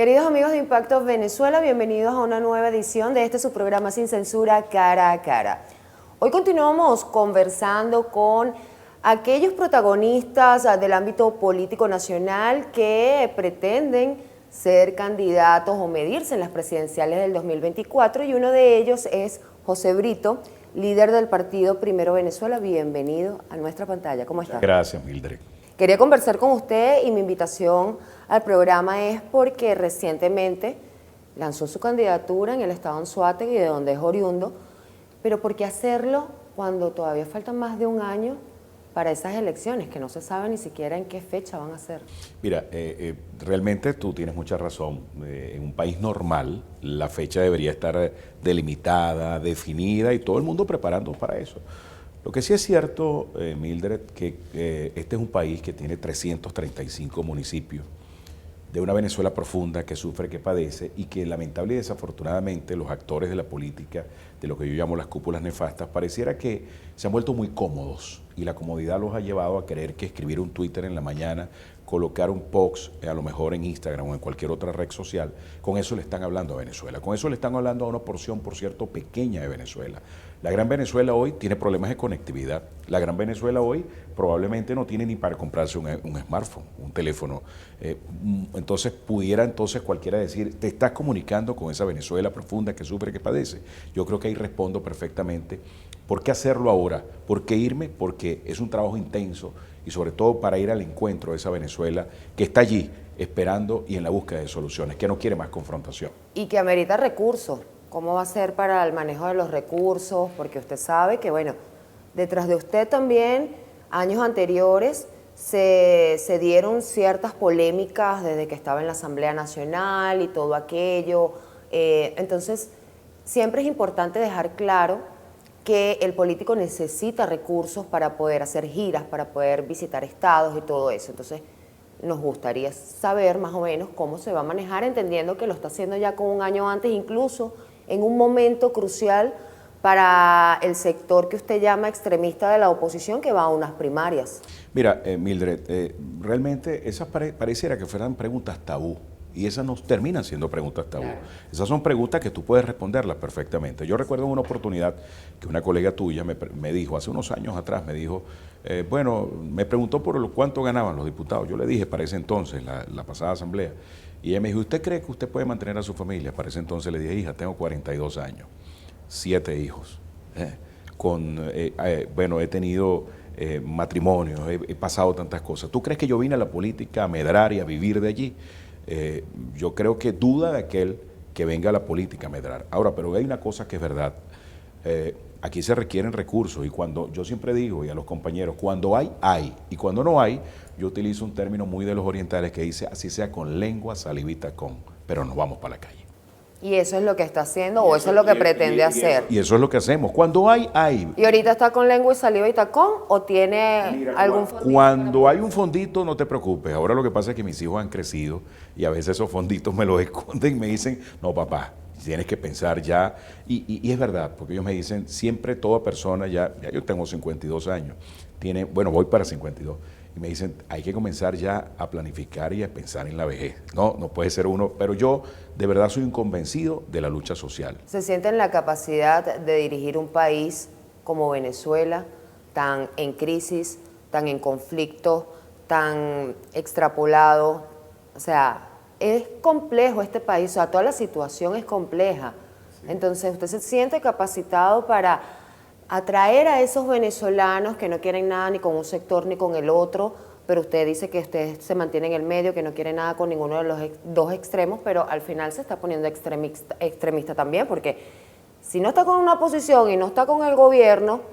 Queridos amigos de Impacto Venezuela, bienvenidos a una nueva edición de su programa Sin Censura, Cara a Cara. Hoy continuamos conversando con aquellos protagonistas del ámbito político nacional que pretenden ser candidatos o medirse en las presidenciales del 2024, y uno de ellos es José Brito, líder del partido Primero Venezuela. Bienvenido a nuestra pantalla. ¿Cómo está? Gracias, Mildred. Quería conversar con usted, y mi invitación al programa es porque recientemente lanzó su candidatura en el estado Anzoátegui, de donde es oriundo, pero ¿por qué hacerlo cuando todavía faltan más de un año para esas elecciones, que no se sabe ni siquiera en qué fecha van a ser? Mira, realmente tú tienes mucha razón. En un país normal la fecha debería estar delimitada, definida, y todo el mundo preparando para eso. Lo que sí es cierto, Mildred, que este es un país que tiene 335 municipios, de una Venezuela profunda que sufre, que padece, y que lamentable y desafortunadamente los actores de la política, de lo que yo llamo las cúpulas nefastas, pareciera que se han vuelto muy cómodos, y la comodidad los ha llevado a creer que escribir un Twitter en la mañana, colocar un post a lo mejor en Instagram o en cualquier otra red social, con eso le están hablando a Venezuela, con eso le están hablando a una porción, por cierto, pequeña de Venezuela. La Gran Venezuela hoy tiene problemas de conectividad. La Gran Venezuela hoy probablemente no tiene ni para comprarse un smartphone, un teléfono. Entonces pudiera cualquiera decir, te estás comunicando con esa Venezuela profunda que sufre, que padece. Yo creo que ahí respondo perfectamente. ¿Por qué hacerlo ahora? ¿Por qué irme? Porque es un trabajo intenso, y sobre todo para ir al encuentro de esa Venezuela que está allí esperando y en la búsqueda de soluciones, que no quiere más confrontación. Y que amerita recursos. ¿Cómo va a ser para el manejo de los recursos? Porque usted sabe que, bueno, detrás de usted también, años anteriores, se dieron ciertas polémicas desde que estaba en la Asamblea Nacional y todo aquello. Entonces, siempre es importante dejar claro que el político necesita recursos para poder hacer giras, para poder visitar estados y todo eso. Entonces, nos gustaría saber más o menos cómo se va a manejar, entendiendo que lo está haciendo ya con un año antes, incluso en un momento crucial para el sector que usted llama extremista de la oposición, que va a unas primarias. Mira, Mildred, realmente esas pareciera que fueran preguntas tabú, y esas no terminan siendo preguntas tabú. Claro. Esas son preguntas que tú puedes responderlas perfectamente. Yo recuerdo una oportunidad que una colega tuya me dijo, hace unos años atrás, me dijo, me preguntó por cuánto ganaban los diputados. Yo le dije para ese entonces, la pasada asamblea, y ella me dijo, ¿usted cree que usted puede mantener a su familia? Para ese entonces le dije, hija, tengo 42 años, 7 hijos, he tenido matrimonios, he pasado tantas cosas. ¿Tú crees que yo vine a la política a medrar y a vivir de allí? Yo creo que duda de aquel que venga a la política a medrar. Ahora, pero hay una cosa que es verdad. Aquí se requieren recursos, y cuando yo siempre digo, y a los compañeros, cuando hay, y cuando no hay, yo utilizo un término muy de los orientales que dice, así sea con lengua, salivita con, pero nos vamos para la calle. ¿Y eso es lo que está haciendo o eso es lo que pretende hacer? Y eso es lo que hacemos. Cuando hay. ¿Y ahorita está con lengua y saliva y tacón o tiene algún fondito? Cuando hay un fondito, no te preocupes. Ahora lo que pasa es que mis hijos han crecido y a veces esos fonditos me los esconden y me dicen, no papá, tienes que pensar ya. Y es verdad, porque ellos me dicen, siempre toda persona, ya yo tengo 52 años, voy para 52. Y me dicen, hay que comenzar ya a planificar y a pensar en la vejez. No puede ser uno, pero yo de verdad soy un convencido de la lucha social. ¿Se siente en la capacidad de dirigir un país como Venezuela, tan en crisis, tan en conflicto, tan extrapolado? O sea, es complejo este país, o sea, toda la situación es compleja. Sí. Entonces, ¿usted se siente capacitado para atraer a esos venezolanos que no quieren nada ni con un sector ni con el otro, pero usted dice que usted se mantiene en el medio, que no quiere nada con ninguno de los dos extremos, pero al final se está poniendo extremista también, porque si no está con una oposición y no está con el gobierno,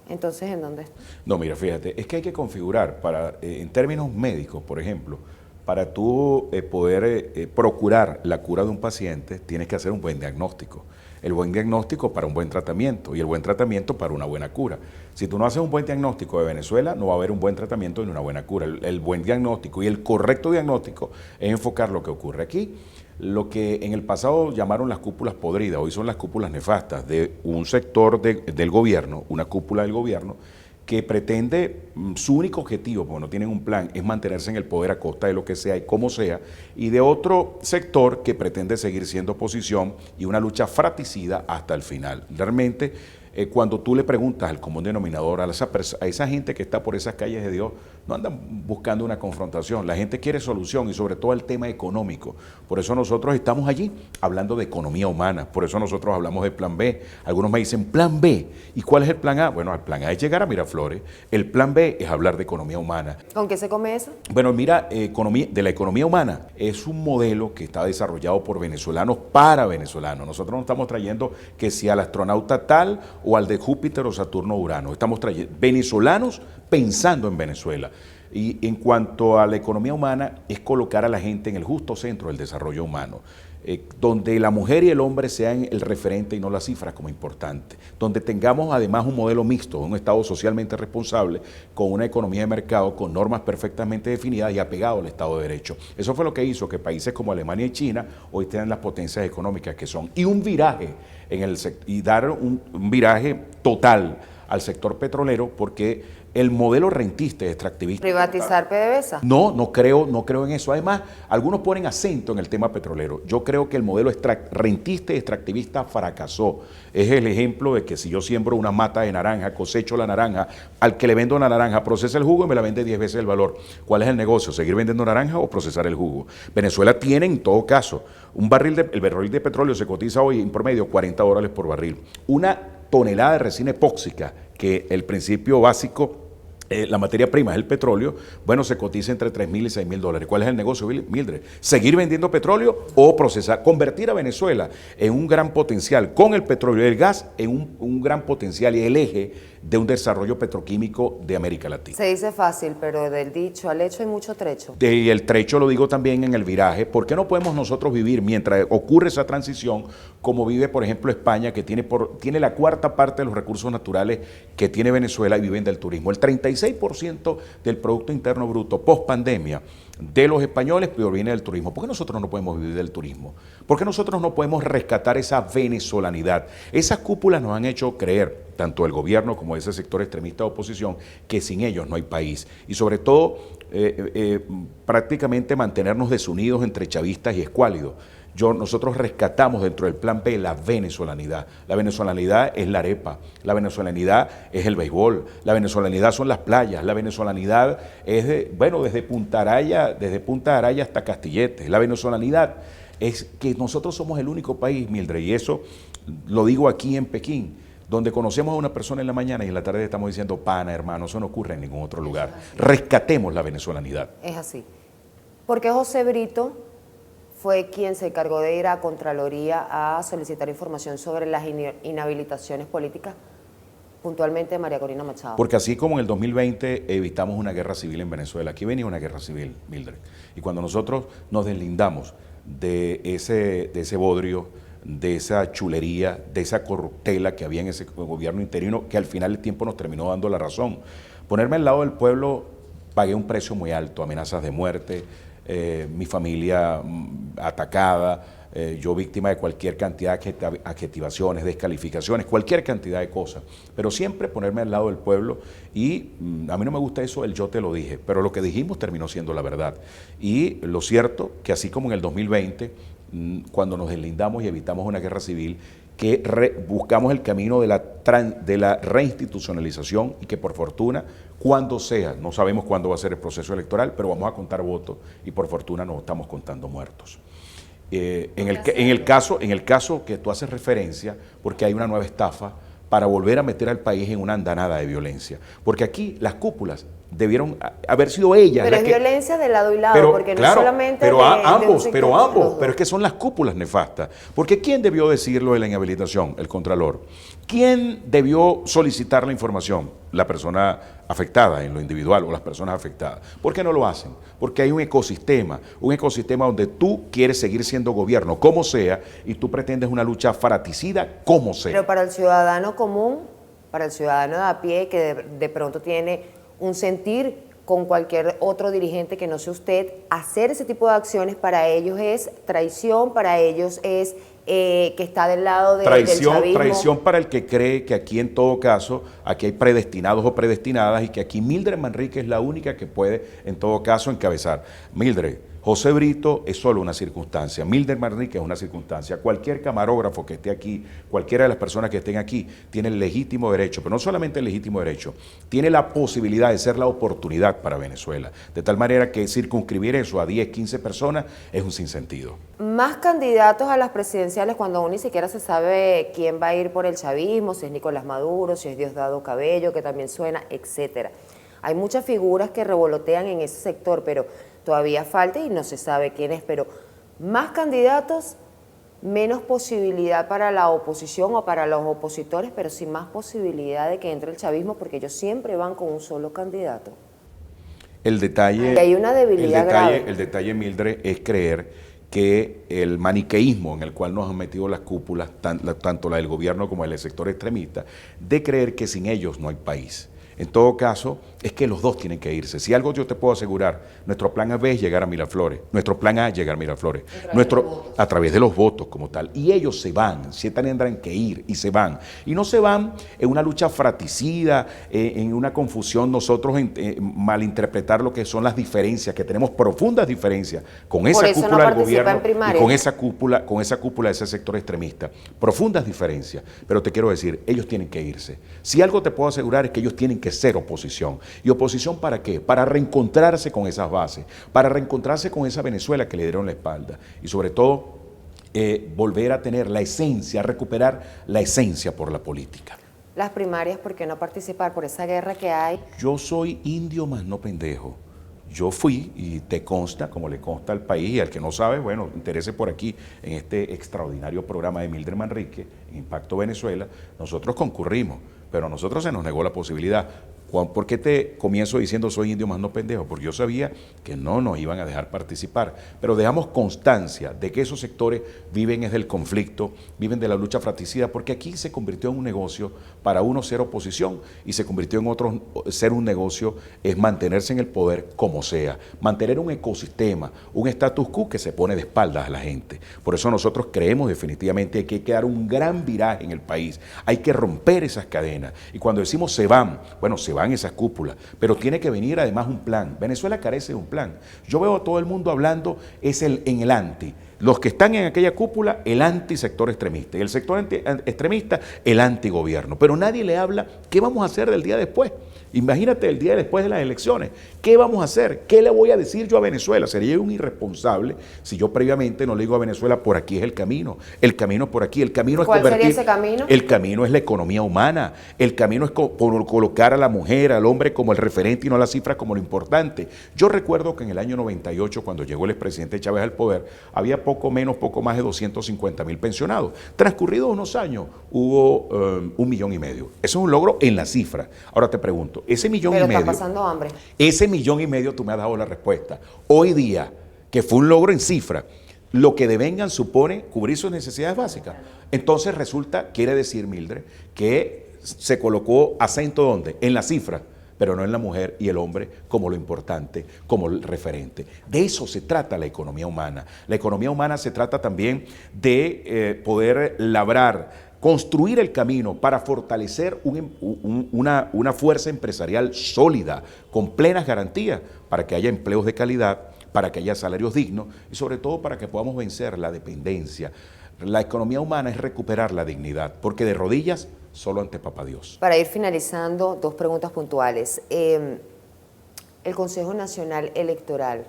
entonces ¿en dónde está? No, mira, fíjate, es que hay que configurar en términos médicos, por ejemplo, para tú poder procurar la cura de un paciente, tienes que hacer un buen diagnóstico. El buen diagnóstico para un buen tratamiento, y el buen tratamiento para una buena cura. Si tú no haces un buen diagnóstico de Venezuela, no va a haber un buen tratamiento ni una buena cura. El buen diagnóstico y el correcto diagnóstico es enfocar lo que ocurre aquí. Lo que en el pasado llamaron las cúpulas podridas, hoy son las cúpulas nefastas de un sector del gobierno, una cúpula del gobierno, que pretende, su único objetivo, porque no tienen un plan, es mantenerse en el poder a costa de lo que sea y como sea, y de otro sector que pretende seguir siendo oposición y una lucha fratricida hasta el final. Realmente, cuando tú le preguntas al común denominador, a esa gente que está por esas calles de Dios, no andan buscando una confrontación, la gente quiere solución y sobre todo el tema económico. Por eso nosotros estamos allí hablando de economía humana, por eso nosotros hablamos de plan B. Algunos me dicen, plan B, ¿y cuál es el plan A? Bueno, el plan A es llegar a Miraflores, el plan B es hablar de economía humana. ¿Con qué se come eso? Bueno, mira, de la economía humana es un modelo que está desarrollado por venezolanos para venezolanos. Nosotros no estamos trayendo que si al astronauta tal o al de Júpiter o Saturno o Urano, estamos trayendo venezolanos pensando en Venezuela. Y en cuanto a la economía humana, es colocar a la gente en el justo centro del desarrollo humano, donde la mujer y el hombre sean el referente y no la cifra como importante, donde tengamos además un modelo mixto, un Estado socialmente responsable, con una economía de mercado, con normas perfectamente definidas y apegado al Estado de Derecho. Eso fue lo que hizo que países como Alemania y China hoy tengan las potencias económicas que son, y un viraje y dar un viraje total al sector petrolero, porque el modelo rentista y extractivista. ¿Privatizar PDVSA? No creo en eso. Además, algunos ponen acento en el tema petrolero. Yo creo que el modelo rentista y extractivista fracasó. Es el ejemplo de que si yo siembro una mata de naranja, cosecho la naranja, al que le vendo la naranja, procesa el jugo y me la vende 10 veces el valor. ¿Cuál es el negocio? ¿Seguir vendiendo naranja o procesar el jugo? Venezuela tiene, en todo caso, el barril de petróleo se cotiza hoy en promedio $40 por barril. Una tonelada de resina epóxica, que el principio básico, la materia prima es el petróleo, bueno, se cotiza entre $3,000 y $6,000. ¿Cuál es el negocio, Mildred? ¿Seguir vendiendo petróleo o procesar? Convertir a Venezuela en un gran potencial, con el petróleo y el gas, en un gran potencial y el eje de un desarrollo petroquímico de América Latina. Se dice fácil, pero del dicho al hecho hay mucho trecho. Y el trecho lo digo también en el viraje. ¿Por qué no podemos nosotros vivir mientras ocurre esa transición como vive, por ejemplo, España, que tiene la cuarta parte de los recursos naturales que tiene Venezuela y viven del turismo? El 36% del Producto Interno Bruto post pandemia de los españoles proviene del turismo. ¿Por qué nosotros no podemos vivir del turismo? ¿Por qué nosotros no podemos rescatar esa venezolanidad? Esas cúpulas nos han hecho creer, tanto el gobierno como ese sector extremista de oposición, que sin ellos no hay país. Y sobre todo, prácticamente mantenernos desunidos entre chavistas y escuálidos. Nosotros rescatamos dentro del plan B la venezolanidad. La venezolanidad es la arepa, la venezolanidad es el béisbol, la venezolanidad son las playas, la venezolanidad es desde Punta Araya hasta Castilletes. La venezolanidad es que nosotros somos el único país, Mildred, y eso lo digo aquí en Pekín, donde conocemos a una persona en la mañana y en la tarde estamos diciendo, pana, hermano, eso no ocurre en ningún otro lugar. Rescatemos la venezolanidad. Es así. Porque José Brito fue quien se encargó de ir a Contraloría a solicitar información sobre las inhabilitaciones políticas, puntualmente de María Corina Machado. Porque así como en el 2020 evitamos una guerra civil en Venezuela, aquí venía una guerra civil, Mildred. Y cuando nosotros nos deslindamos de ese bodrio, de esa chulería, de esa corruptela que había en ese gobierno interino, que al final el tiempo nos terminó dando la razón. Ponerme al lado del pueblo, pagué un precio muy alto, amenazas de muerte, mi familia atacada, yo víctima de cualquier cantidad de adjetivaciones, descalificaciones, cualquier cantidad de cosas, pero siempre ponerme al lado del pueblo y a mí no me gusta eso, el yo te lo dije, pero lo que dijimos terminó siendo la verdad. Y lo cierto que así como en el 2020, cuando nos deslindamos y evitamos una guerra civil, que buscamos el camino de la reinstitucionalización y que por fortuna, cuando sea, no sabemos cuándo va a ser el proceso electoral, pero vamos a contar votos y por fortuna no estamos contando muertos. En el caso que tú haces referencia, porque hay una nueva estafa para volver a meter al país en una andanada de violencia, porque aquí las cúpulas debieron haber sido ellas. Pero es violencia de lado y lado, porque no solamente pero es que son las cúpulas nefastas. Porque ¿quién debió decirlo de la inhabilitación? El Contralor. ¿Quién debió solicitar la información? La persona afectada en lo individual o las personas afectadas. ¿Por qué no lo hacen? Porque hay un ecosistema donde tú quieres seguir siendo gobierno, como sea, y tú pretendes una lucha fratricida, como sea. Pero para el ciudadano común, para el ciudadano de a pie, que de pronto tiene un sentir con cualquier otro dirigente que no sea usted, hacer ese tipo de acciones para ellos es traición, para ellos es que está del lado del chavismo. Traición para el que cree que aquí en todo caso, aquí hay predestinados o predestinadas y que aquí Mildred Manrique es la única que puede en todo caso encabezar. Mildred, José Brito es solo una circunstancia, Mildred Manrique es una circunstancia. Cualquier camarógrafo que esté aquí, cualquiera de las personas que estén aquí, tiene el legítimo derecho, pero no solamente el legítimo derecho, tiene la posibilidad de ser la oportunidad para Venezuela. De tal manera que circunscribir eso a 10, 15 personas es un sinsentido. Más candidatos a las presidenciales cuando aún ni siquiera se sabe quién va a ir por el chavismo, si es Nicolás Maduro, si es Diosdado Cabello, que también suena, etcétera. Hay muchas figuras que revolotean en ese sector, pero todavía falta y no se sabe quién es. Pero más candidatos, menos posibilidad para la oposición o para los opositores, pero sí más posibilidad de que entre el chavismo, porque ellos siempre van con un solo candidato. El detalle, hay una debilidad grave. El detalle, Mildred, es creer que el maniqueísmo en el cual nos han metido las cúpulas, tanto la del gobierno como la del sector extremista, de creer que sin ellos no hay país. En todo caso, es que los dos tienen que irse. Si algo yo te puedo asegurar, nuestro plan B es llegar a Miraflores, nuestro plan A es llegar a Miraflores, a través de los votos como tal. Y ellos se van, si tendrán que ir y se van. Y no se van en una lucha fratricida, en una confusión, nosotros malinterpretar lo que son las diferencias, que tenemos profundas diferencias con esa cúpula del gobierno y con esa cúpula de ese sector extremista. Profundas diferencias. Pero te quiero decir, ellos tienen que irse. Si algo te puedo asegurar es que ellos tienen que ser oposición. ¿Y oposición para qué? Para reencontrarse con esas bases, para reencontrarse con esa Venezuela que le dieron la espalda y sobre todo volver a tener la esencia, recuperar la esencia por la política. Las primarias, ¿por qué no participar por esa guerra que hay? Yo soy indio más no pendejo. Yo fui, y te consta, como le consta al país, y al que no sabe, bueno, interese por aquí, en este extraordinario programa de Mildred Manrique, en Impacto Venezuela, nosotros concurrimos, pero a nosotros se nos negó la posibilidad. ¿Por qué te comienzo diciendo soy indio más no pendejo? Porque yo sabía que no nos iban a dejar participar, pero dejamos constancia de que esos sectores viven es del conflicto, viven de la lucha fratricida, porque aquí se convirtió en un negocio para uno ser oposición y se convirtió en otro ser un negocio es mantenerse en el poder como sea, mantener un ecosistema, un status quo que se pone de espaldas a la gente. Por eso nosotros creemos definitivamente que hay que dar un gran viraje en el país, hay que romper esas cadenas y cuando decimos se van, bueno, se van esas cúpulas, pero tiene que venir además un plan. Venezuela carece de un plan. Yo veo a todo el mundo hablando en el anti. Los que están en aquella cúpula, el antisector extremista. Y el sector extremista, el antigobierno. Pero nadie le habla qué vamos a hacer del día después. Imagínate el día después de las elecciones. ¿Qué vamos a hacer? ¿Qué le voy a decir yo a Venezuela? Sería un irresponsable si yo previamente no le digo a Venezuela, por aquí es el camino es por aquí, el camino es ¿Cuál sería ese camino? El camino es la economía humana, el camino es colocar a la mujer, al hombre como el referente y no a la cifra como lo importante. Yo recuerdo que en el año 98, cuando llegó el expresidente Chávez al poder, había poco más de 250,000 pensionados. Transcurridos unos años, hubo 1,5 millones. Eso es un logro en la cifra. Ahora te pregunto, ese 1,5 millones. Pero está pasando hambre. Ese 1,5 millones tú me has dado la respuesta. Hoy día, que fue un logro en cifra, lo que devengan supone cubrir sus necesidades básicas. Entonces quiere decir, Mildred, que se colocó acento ¿dónde? En la cifra, pero no en la mujer y el hombre como lo importante, como el referente. De eso se trata la economía humana. La economía humana se trata también de poder labrar, construir el camino para fortalecer una fuerza empresarial sólida, con plenas garantías, para que haya empleos de calidad, para que haya salarios dignos y sobre todo para que podamos vencer la dependencia. La economía humana es recuperar la dignidad, porque de rodillas solo ante Papá Dios. Para ir finalizando, 2 preguntas puntuales. El Consejo Nacional Electoral,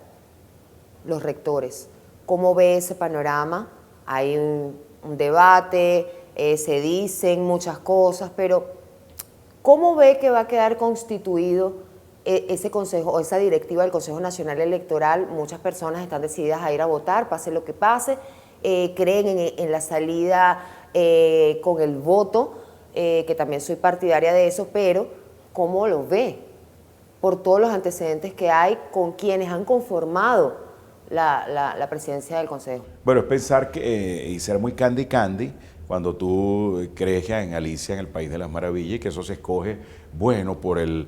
los rectores, ¿cómo ve ese panorama? Hay un debate, se dicen muchas cosas, pero ¿cómo ve que va a quedar constituido ese consejo o esa directiva del Consejo Nacional Electoral? Muchas personas están decididas a ir a votar, pase lo que pase, creen en la salida con el voto, que también soy partidaria de eso, pero ¿cómo lo ve? Por todos los antecedentes que hay con quienes han conformado la presidencia del Consejo. Bueno, es pensar y ser muy candy, cuando tú crees que en Alicia, en el País de las Maravillas, y que eso se escoge, bueno, por el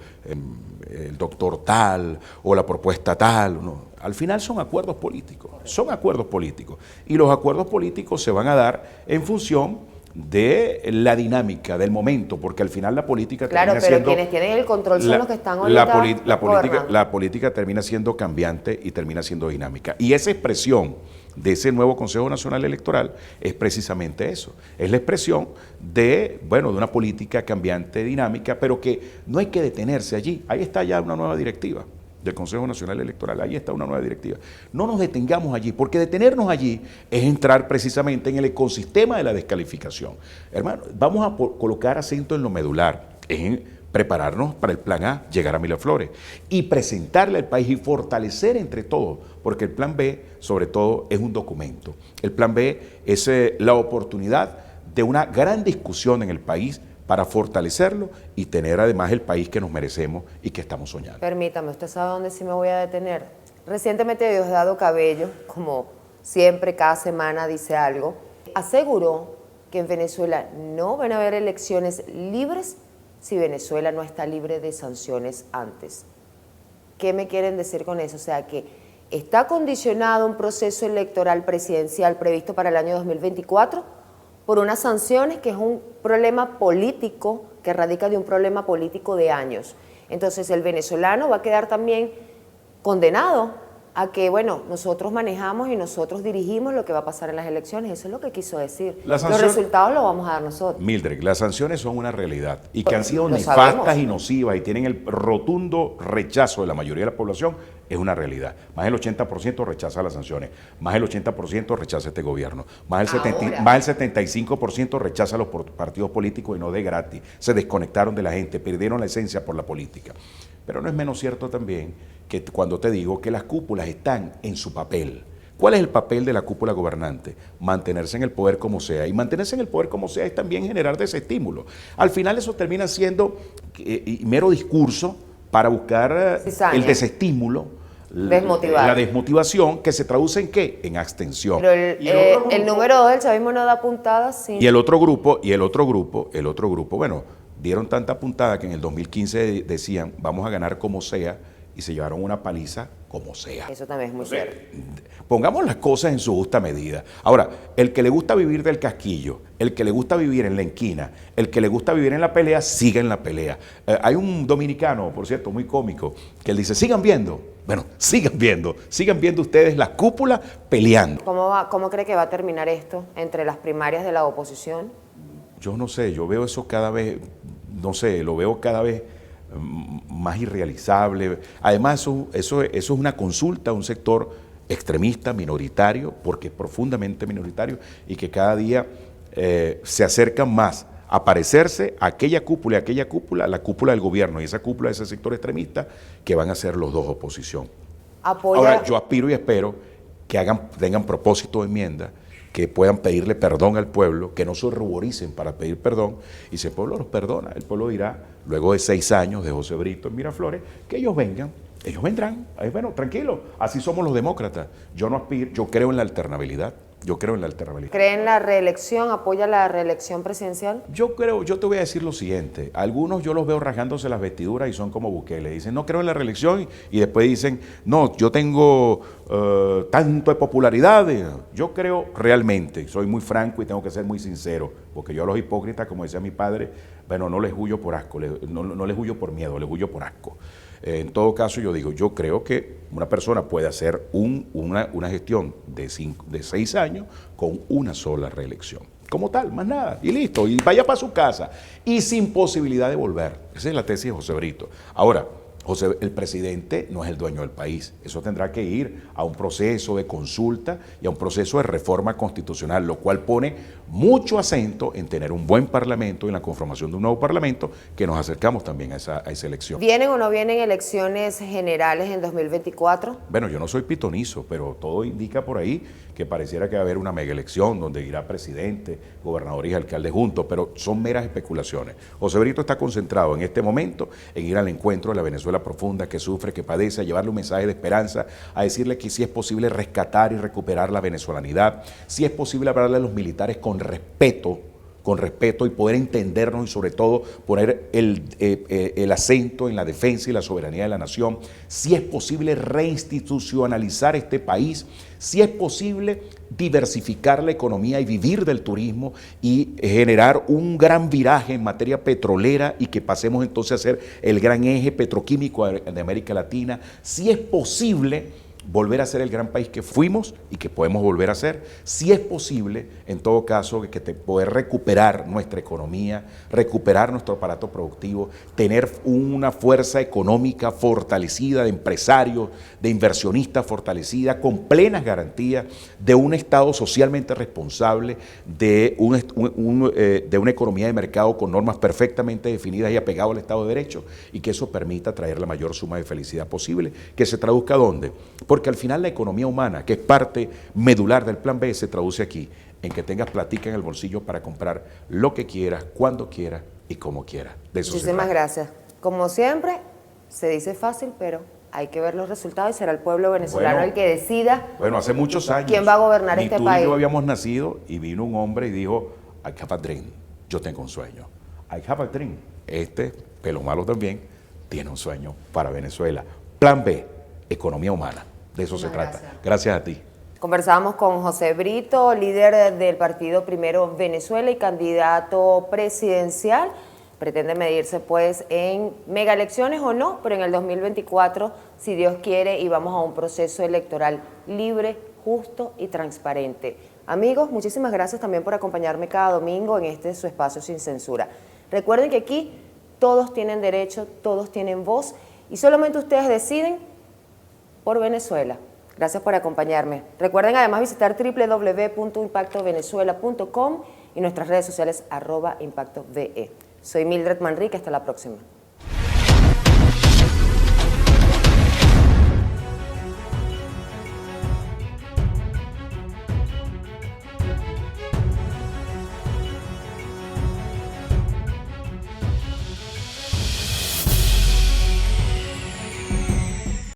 doctor tal o la propuesta tal. No. Al final son acuerdos políticos, son acuerdos políticos. Y los acuerdos políticos se van a dar en función de la dinámica, del momento, porque al final la política termina siendo... Claro, pero quienes tienen el control son los que están ahorita... La política termina siendo cambiante y termina siendo dinámica. Y esa expresión de ese nuevo Consejo Nacional Electoral es precisamente eso. Es la expresión de, bueno, de una política cambiante, dinámica, pero que no hay que detenerse allí. Ahí está ya una nueva directiva del Consejo Nacional Electoral, ahí está una nueva directiva. No nos detengamos allí, porque detenernos allí es entrar precisamente en el ecosistema de la descalificación. Hermano, vamos a colocar acento en lo medular, en prepararnos para el plan A, llegar a Miraflores, y presentarle al país y fortalecer entre todos, porque el plan B, sobre todo, es un documento. El plan B es la oportunidad de una gran discusión en el país para fortalecerlo y tener además el país que nos merecemos y que estamos soñando. Permítame, ¿usted sabe dónde sí me voy a detener? Recientemente Diosdado Cabello, como siempre cada semana dice algo, aseguró que en Venezuela no van a haber elecciones libres si Venezuela no está libre de sanciones antes. ¿Qué me quieren decir con eso? O sea, que está condicionado un proceso electoral presidencial previsto para el año 2024 por unas sanciones que es un problema político, que radica de un problema político de años. Entonces el venezolano va a quedar también condenado a que, bueno, nosotros manejamos y nosotros dirigimos lo que va a pasar en las elecciones. Eso es lo que quiso decir. Los resultados los vamos a dar nosotros. Mildred, las sanciones son una realidad y que han sido nefastas y nocivas y tienen el rotundo rechazo de la mayoría de la población, es una realidad. Más del 80% rechaza las sanciones, más del 80% rechaza este gobierno, más del 75% rechaza los partidos políticos y no de gratis. Se desconectaron de la gente, perdieron la esencia por la política. Pero no es menos cierto también que cuando te digo que las cúpulas están en su papel. ¿Cuál es el papel de la cúpula gobernante? Mantenerse en el poder como sea. Y mantenerse en el poder como sea es también generar desestímulo. Al final eso termina siendo mero discurso para buscar el desestímulo, la desmotivación, que se traduce en ¿qué? En abstención. Pero el número 2 del chavismo no da puntadas. Sí. Y el otro grupo, bueno, dieron tanta puntada que en el 2015 decían, vamos a ganar como sea, y se llevaron una paliza como sea. Eso también es muy cierto. Pongamos las cosas en su justa medida. Ahora, el que le gusta vivir del casquillo, el que le gusta vivir en la esquina, el que le gusta vivir en la pelea, siga en la pelea. Hay un dominicano, por cierto, muy cómico, que él dice, sigan viendo. Bueno, sigan viendo ustedes la cúpula peleando. ¿Cómo cree que va a terminar esto entre las primarias de la oposición? Yo no sé, yo veo eso cada vez, lo veo cada vez más irrealizable. Además, eso es una consulta a un sector extremista, minoritario, porque es profundamente minoritario y que cada día se acercan más a parecerse a aquella cúpula, la cúpula del gobierno y esa cúpula de ese sector extremista que van a ser los dos oposición. Ahora, yo aspiro y espero que tengan propósito de enmienda, que puedan pedirle perdón al pueblo, que no se ruboricen para pedir perdón, y si el pueblo los perdona, el pueblo dirá, luego de 6 años de José Brito en Miraflores, que ellos vendrán, bueno, tranquilo, así somos los demócratas, yo creo en la alternabilidad. ¿Cree en la reelección? ¿Apoya la reelección presidencial? Yo te voy a decir lo siguiente, algunos yo los veo rasgándose las vestiduras y son como Bukele, dicen no creo en la reelección y después dicen no, yo tengo tanto de popularidad. Yo creo realmente, soy muy franco y tengo que ser muy sincero, porque yo a los hipócritas, como decía mi padre, bueno, no les huyo por asco, no les huyo por miedo, les huyo por asco. En todo caso, yo creo que una persona puede hacer una gestión de 6 años con una sola reelección. Como tal, más nada, y listo, y vaya para su casa, y sin posibilidad de volver. Esa es la tesis de José Brito. Ahora, el presidente no es el dueño del país, eso tendrá que ir a un proceso de consulta y a un proceso de reforma constitucional, lo cual pone mucho acento en tener un buen parlamento y en la conformación de un nuevo parlamento, que nos acercamos también a esa elección. ¿Vienen o no vienen elecciones generales en 2024? Bueno, yo no soy pitonizo, pero todo indica por ahí que pareciera que va a haber una mega elección donde irá presidente, gobernador y alcalde juntos, pero son meras especulaciones. José Brito está concentrado en este momento en ir al encuentro de la Venezuela Venezuela profunda, que sufre, que padece, a llevarle un mensaje de esperanza, a decirle que sí es posible rescatar y recuperar la venezolanidad, sí es posible hablarle a los militares con respeto y poder entendernos y sobre todo poner el acento en la defensa y la soberanía de la nación, si es posible reinstitucionalizar este país, si es posible diversificar la economía y vivir del turismo y generar un gran viraje en materia petrolera y que pasemos entonces a ser el gran eje petroquímico de América Latina, si es posible volver a ser el gran país que fuimos y que podemos volver a ser, si es posible, en todo caso, poder recuperar nuestra economía, recuperar nuestro aparato productivo, tener una fuerza económica fortalecida, de empresarios, de inversionistas fortalecida, con plenas garantías de un Estado socialmente responsable, de una economía de mercado con normas perfectamente definidas y apegado al Estado de Derecho, y que eso permita traer la mayor suma de felicidad posible. ¿Que se traduzca dónde? Porque al final la economía humana, que es parte medular del Plan B, se traduce aquí, en que tengas platica en el bolsillo para comprar lo que quieras, cuando quieras y como quieras. De eso Muchísimas gracias. Como siempre, se dice fácil, pero hay que ver los resultados y será el pueblo venezolano el que decida. Bueno, hace muchos años. ¿Quién va a gobernar este país? Ni tú ni yo habíamos nacido y vino un hombre y dijo, I have a dream, yo tengo un sueño. I have a dream. Este, pelo malo también, tiene un sueño para Venezuela. Plan B, economía humana. De eso se trata. Gracias a ti. Conversábamos con José Brito, líder del partido Primero Venezuela y candidato presidencial. Pretende medirse pues en mega elecciones o no, pero en el 2024, si Dios quiere, y vamos a un proceso electoral libre, justo y transparente. Amigos, muchísimas gracias también por acompañarme cada domingo en su espacio sin censura. Recuerden que aquí todos tienen derecho, todos tienen voz y solamente ustedes deciden por Venezuela. Gracias por acompañarme. Recuerden además visitar www.impactovenezuela.com y nuestras redes sociales @ImpactoVE. Soy Mildred Manrique, hasta la próxima.